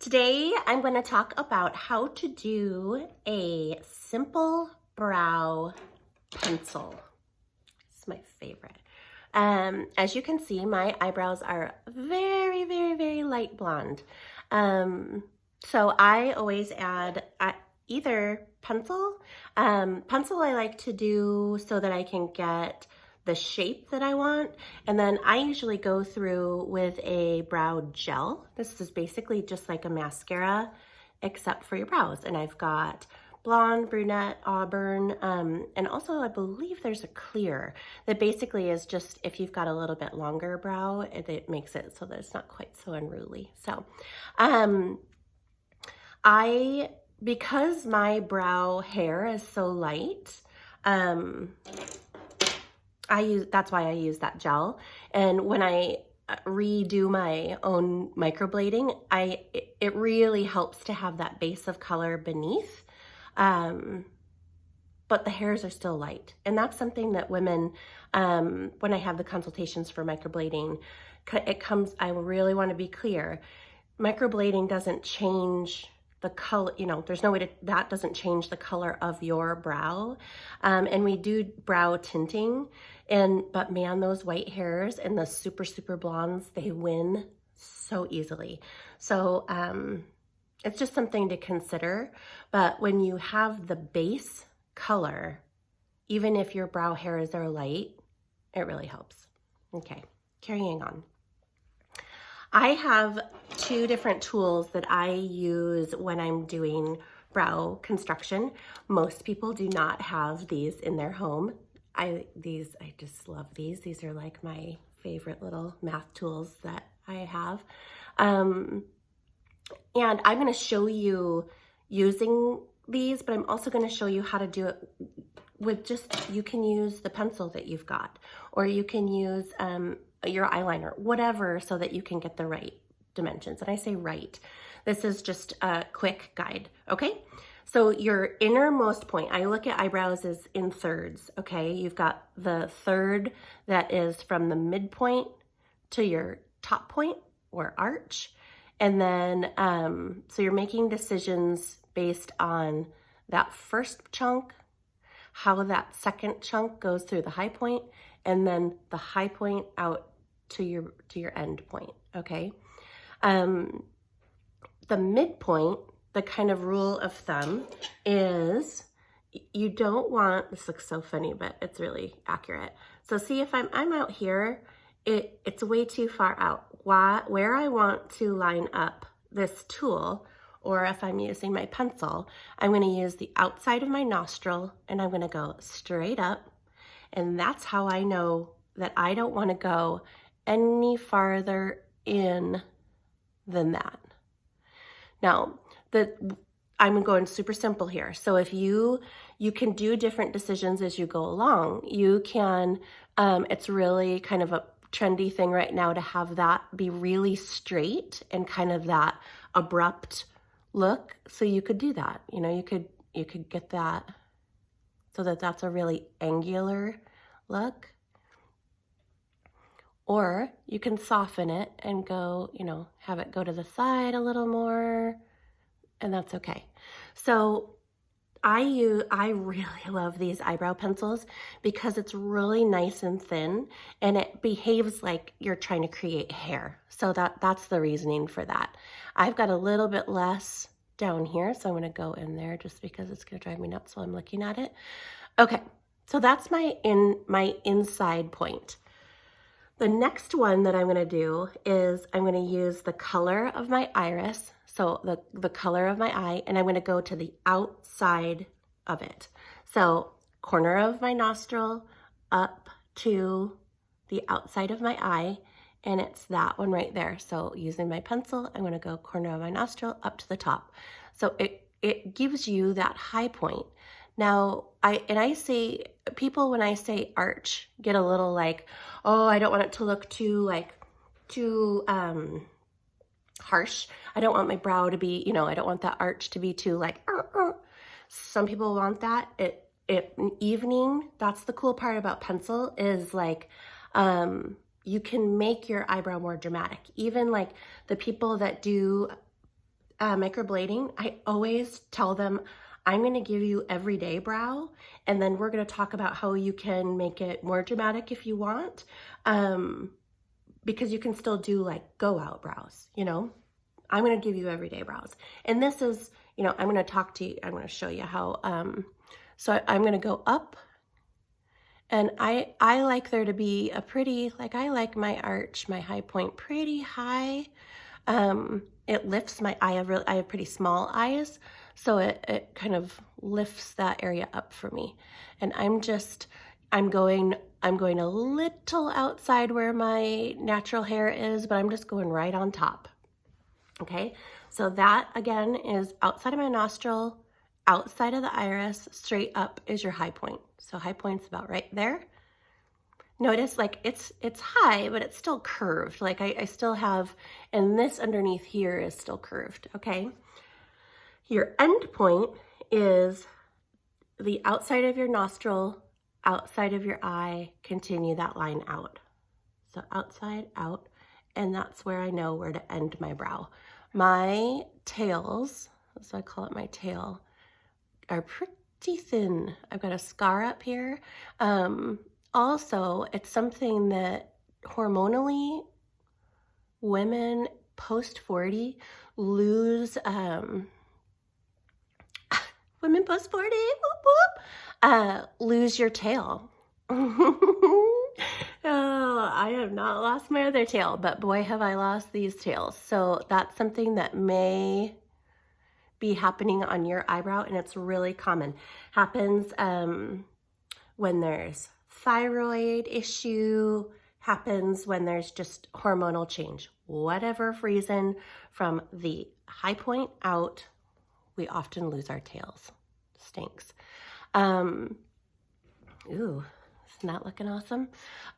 Today, I'm going to talk about how to do a simple brow pencil. It's my favorite. As you can see, my eyebrows are very, very, very light blonde. So I always add either pencil. Pencil I like to do so that I can get the shape that I want. And then I usually go through with a brow gel. This is basically just like a mascara, except for your brows. And I've got blonde, brunette, auburn, and also I believe there's a clear that basically is just if you've got a little bit longer brow, it makes it so that it's not quite so unruly. So because my hair is so light, that's why I use that gel. And when I redo my own microblading, it really helps to have that base of color beneath. But the hairs are still light. And that's something that women, when I have the consultations for microblading, I really want to be clear. Microblading doesn't change the color, there's no way that doesn't change the color of your brow. And we do brow tinting, but man, those white hairs and the super, super blondes, they win so easily. So it's just something to consider. But when you have the base color, even if your brow hairs are light, it really helps. Okay, carrying on. I have two different tools that I use when I'm doing brow construction. Most people do not have these in their home. I just love these. These are like my favorite little math tools that I have. And I'm going to show you using these, but I'm also going to show you how to do it with you can use the pencil that you've got, or you can use your eyeliner, whatever, so that you can get the right dimensions. And I say right. This is just a quick guide, okay? So your innermost point, I look at eyebrows as in thirds, okay? You've got the third that is from the midpoint to your top point or arch. And then, so you're making decisions based on that first chunk, how that second chunk goes through the high point, and then the high point out to your end point, okay? The midpoint, the kind of rule of thumb is you don't want, this looks so funny, but it's really accurate. So see, if I'm out here, it's way too far out. Where I want to line up this tool, or if I'm using my pencil, I'm going to use the outside of my nostril and I'm going to go straight up. And that's how I know that I don't want to go any farther in than that. Now, I'm going super simple here. So if you can do different decisions as you go along. You can, it's really kind of a trendy thing right now to have that be really straight and kind of that abrupt look. So you could do that. You could get that so that that's a really angular look. Or you can soften it and go, have it go to the side a little more, and that's okay. So I really love these eyebrow pencils because it's really nice and thin and it behaves like you're trying to create hair. So that's the reasoning for that. I've got a little bit less down here, so I'm going to go in there just because it's going to drive me nuts while I'm looking at it. Okay, so that's my inside point. The next one that I'm going to do is I'm going to use the color of my iris, so the color of my eye, and I'm going to go to the outside of it. So corner of my nostril up to the outside of my eye, and it's that one right there. So using my pencil, I'm going to go corner of my nostril up to the top. So it gives you that high point. Now, I say, people when I say arch get a little like, oh, I don't want it to look too harsh. I don't want my brow to be, I don't want that arch to be too like, Some people want that. Evening, that's the cool part about pencil is like, you can make your eyebrow more dramatic. Even like the people that do microblading, I always tell them, I'm going to give you everyday brow, and then we're going to talk about how you can make it more dramatic if you want, because you can still do like go out brows, you know. I'm going to give you everyday brows. And this is, you know, I'm going to talk to you, I'm going to show you how, so I'm going to go up, and I like there to be a pretty, like I like my arch, my high point pretty high. It lifts my eye. I have pretty small eyes, so it kind of lifts that area up for me. And I'm going a little outside where my natural hair is, but I'm just going right on top. Okay, so that again is outside of my nostril, outside of the iris, straight up is your high point. So high point's about right there. Notice like it's high, but it's still curved. Like I still have, and this underneath here is still curved, okay? Your end point is the outside of your nostril, outside of your eye, continue that line out. So outside, out, and that's where I know where to end my brow. My tails, so I call it my tail, are pretty thin. I've got a scar up here. Also, it's something that hormonally women post 40 lose, women post 40, whoop, whoop, lose your tail. Oh, I have not lost my other tail, but boy, have I lost these tails. So that's something that may be happening on your eyebrow, and it's really common. Happens when there's thyroid issue, happens when there's just hormonal change. Whatever reason, from the high point out, we often lose our tails. Stinks. Ooh, isn't that looking awesome?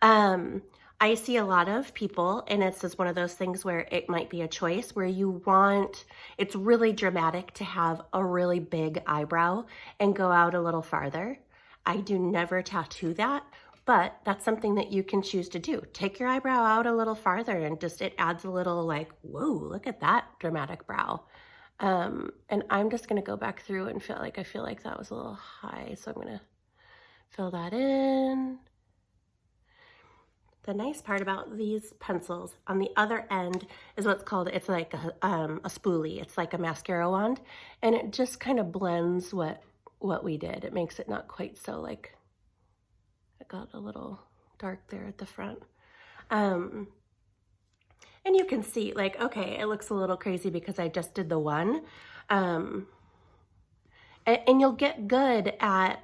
I see a lot of people, and it's just one of those things where it might be a choice where you want, it's really dramatic to have a really big eyebrow and go out a little farther. I do never tattoo that, but that's something that you can choose to do. Take your eyebrow out a little farther and just, it adds a little like, whoa, look at that dramatic brow. And I'm just gonna go back through and I feel like that was a little high, so I'm gonna fill that in. The nice part about these pencils on the other end is what's called, it's like a spoolie. It's like a mascara wand, and it just kind of blends what we did. It makes it not quite so like, it got a little dark there at the front. And you can see like, okay, it looks a little crazy because I just did the one. And you'll get good at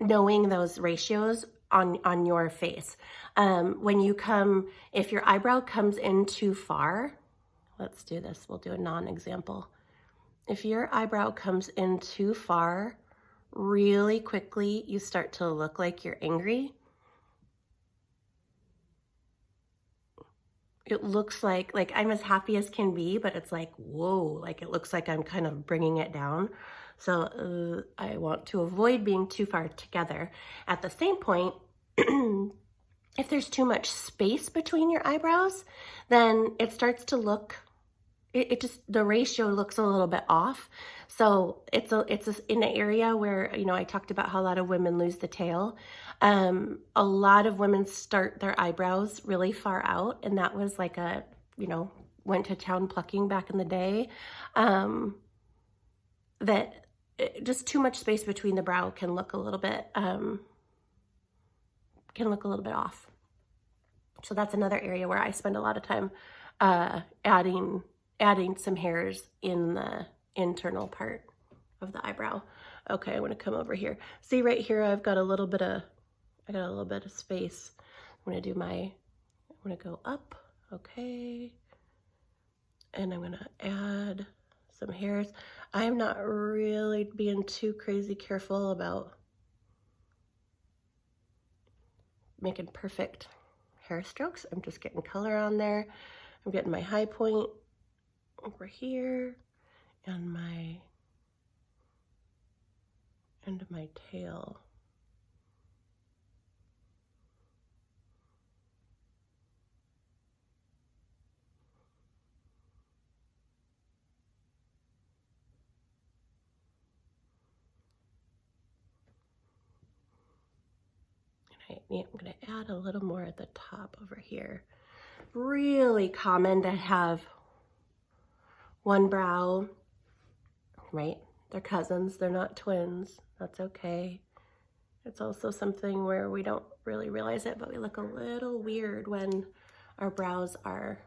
knowing those ratios on your face. When you come, if your eyebrow comes in too far, let's do this, we'll do a non-example. If your eyebrow comes in too far, really quickly, you start to look like you're angry. It looks like I'm as happy as can be, but it's like, whoa, like it looks like I'm kind of bringing it down. So I want to avoid being too far together. At the same point, if there's too much space between your eyebrows, then it starts to look, it just, the ratio looks a little bit off. So it's in an area where, you know, I talked about how a lot of women lose the tail. A lot of women start their eyebrows really far out, and that was like a, you know, went to town plucking back in the day. That just too much space between the brow can look a little bit, off. So that's another area where I spend a lot of time adding some hairs in the internal part of the eyebrow. Okay, I'm gonna come over here. See right here, I got a little bit of space. I'm gonna go up, okay. And I'm gonna add some hairs. I'm not really being too crazy careful about making perfect hair strokes. I'm just getting color on there. I'm getting my high point over here and my end of my tail. Okay, yeah, I'm gonna add a little more at the top over here. Really common to have one brow, right? They're cousins, they're not twins. That's okay. It's also something where we don't really realize it, but we look a little weird when our brows are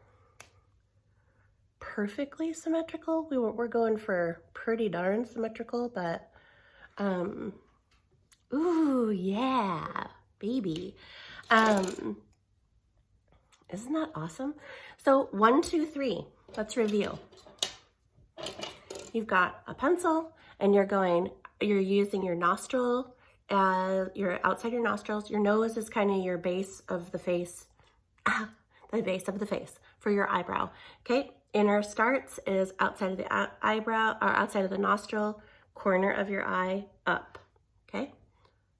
perfectly symmetrical. We're going for pretty darn symmetrical, but ooh, yeah, baby. Isn't that awesome? So 1, 2, 3, let's review. You've got a pencil and you're using your nostril, your outside your nostrils. Your nose is kind of your base of the face, the base of the face for your eyebrow. Okay, inner starts is outside of the eyebrow or outside of the nostril, corner of your eye up. Okay,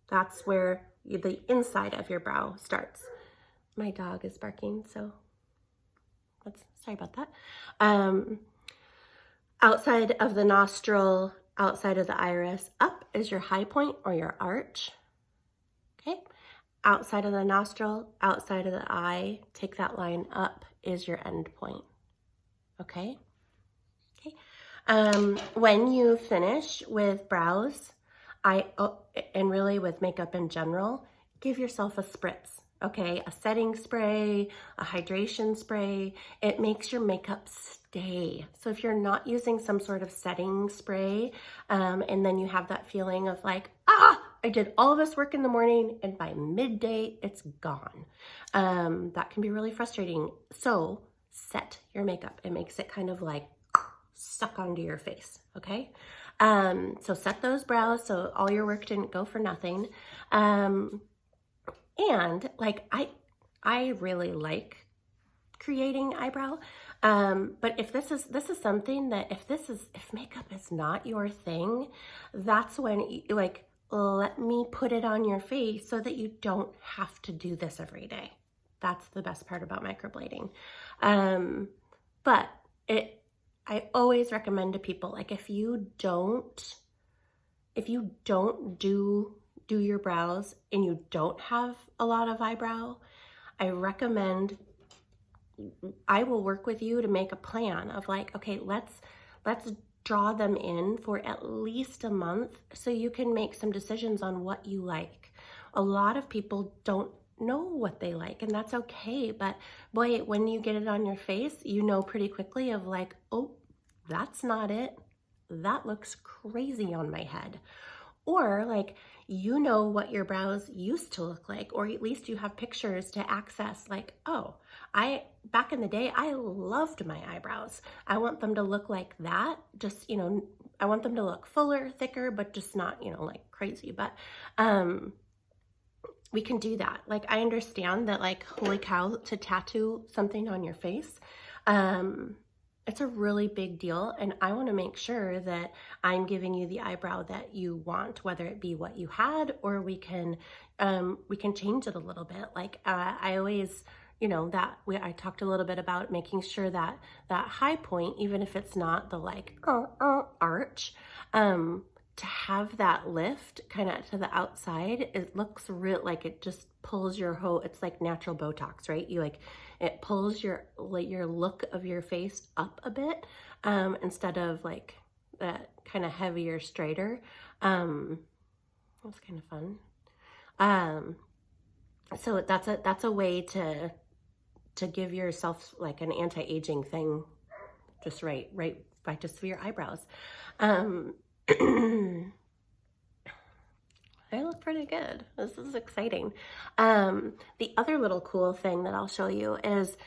that's where the inside of your brow starts. My dog is barking, so sorry about that. Outside of the nostril, outside of the iris, up is your high point or your arch. Okay. Outside of the nostril, outside of the eye, take that line up is your end point. Okay. Okay. When you finish with brows, and really with makeup in general, give yourself a spritz. Okay, a setting spray, a hydration spray. It makes your makeup stay. So if you're not using some sort of setting spray, and then you have that feeling of like, I did all of this work in the morning and by midday it's gone. That can be really frustrating. So set your makeup. It makes it kind of like suck onto your face, okay? So set those brows so all your work didn't go for nothing. And like, I really like creating eyebrow. But if this is something that if makeup is not your thing, that's when like, let me put it on your face so that you don't have to do this every day. That's the best part about microblading. But I always recommend to people, like if you don't do your brows and you don't have a lot of eyebrow, I recommend, I will work with you to make a plan of like, okay, let's draw them in for at least a month so you can make some decisions on what you like. A lot of people don't know what they like, and that's okay. But boy, when you get it on your face, you know pretty quickly of like, oh, that's not it. That looks crazy on my head. Or like, you know what your brows used to look like, or at least you have pictures to access like, oh, back in the day, I loved my eyebrows. I want them to look like that. Just, I want them to look fuller, thicker, but just not, like crazy. But, we can do that. Like, I understand that like, holy cow, to tattoo something on your face, it's a really big deal, and I want to make sure that I'm giving you the eyebrow that you want, whether it be what you had, or we can change it a little bit. Like I always, I talked a little bit about making sure that that high point, even if it's not the like arch, to have that lift kind of to the outside, it looks real, like it just pulls your it's like natural Botox, right? It pulls your look of your face up a bit, instead of like that kind of heavier, straighter. That's kind of fun. So that's a way to give yourself like an anti-aging thing, just right just for your eyebrows. I look pretty good. This is exciting. The other little cool thing that I'll show you is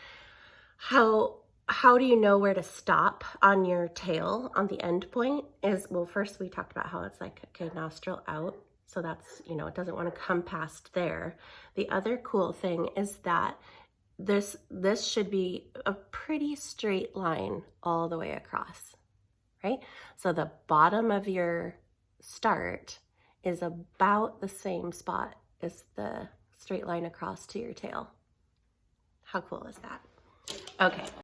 how do you know where to stop on your tail on the end point is, well, first we talked about how it's like, okay, nostril out. So that's, it doesn't want to come past there. The other cool thing is that this should be a pretty straight line all the way across, right? So the bottom of your start is about the same spot as the straight line across to your tail. How cool is that? Okay.